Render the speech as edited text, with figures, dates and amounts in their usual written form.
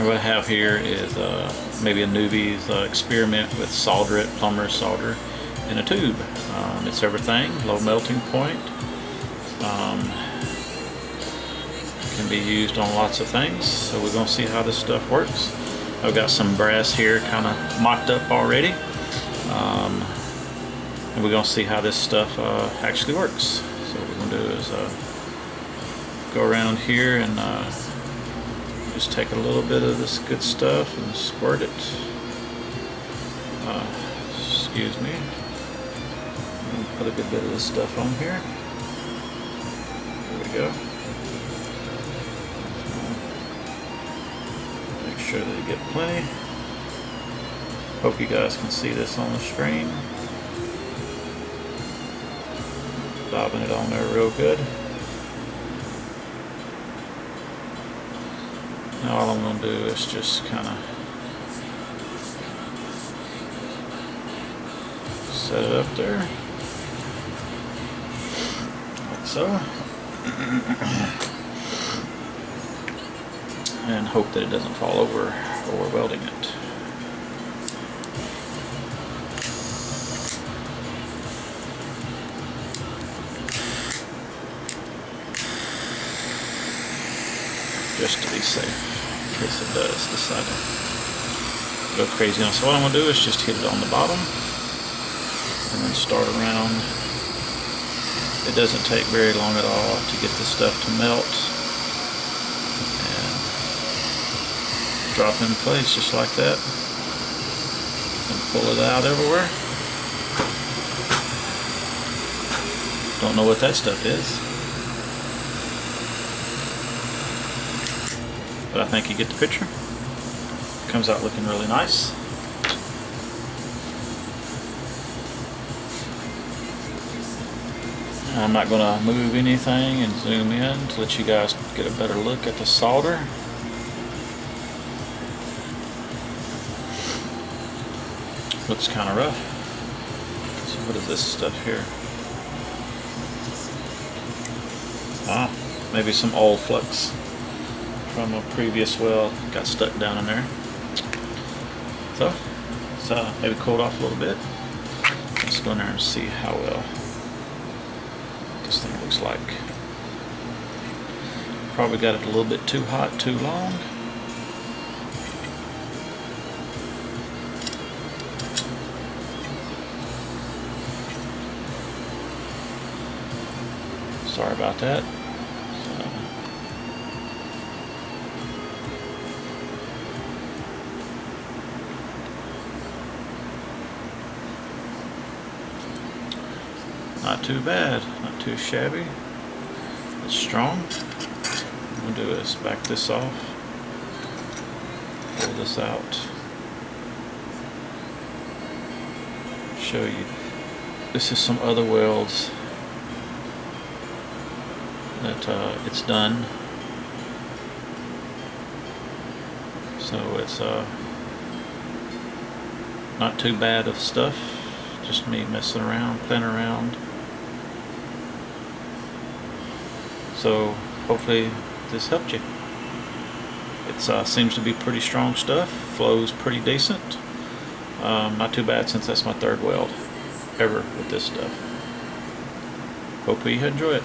what I have here is maybe a newbie's experiment with solder it, Plumbers Solder in a tube. It's everything, low melting point. Can be used on lots of things, so we're going to see how this stuff works. I've got some brass here kind of mocked up already, and we're going to see how this stuff actually works. So what we're going to do is go around here and just take a little bit of this good stuff and squirt it. Excuse me. Put a good bit of this stuff on here. There we go. Make sure that you get plenty. Hope you guys can see this on the screen. Dabbing it on there real good. Now all I'm going to do is just kind of set it up there, like so, and hope that it doesn't fall over while we're welding it. Just to be safe, in case it does decide to go crazy on it. So what I'm going to do is just hit it on the bottom and then start around. It doesn't take very long at all to get the stuff to melt, and drop in place just like that, and pull it out everywhere. Don't know what that stuff is, but I think you get the picture. Comes out looking really nice. I'm not going to move anything and zoom in to let you guys get a better look at the solder. Looks kind of rough. So what is this stuff here? Ah, maybe some old flux from a previous weld got stuck down in there. So it's maybe cooled off a little bit. Let's go in there and see how well this thing looks like. Probably got it a little bit too hot, too long. Sorry about that. Not too bad, not too shabby. It's strong. What I'm going to do is back this off, pull this out, show you. This is some other welds that it's done. So it's not too bad of stuff, just me messing around, playing around. So hopefully this helped you. It seems to be pretty strong stuff, flows pretty decent. Not too bad since that's my third weld ever with this stuff. Hope you enjoy it.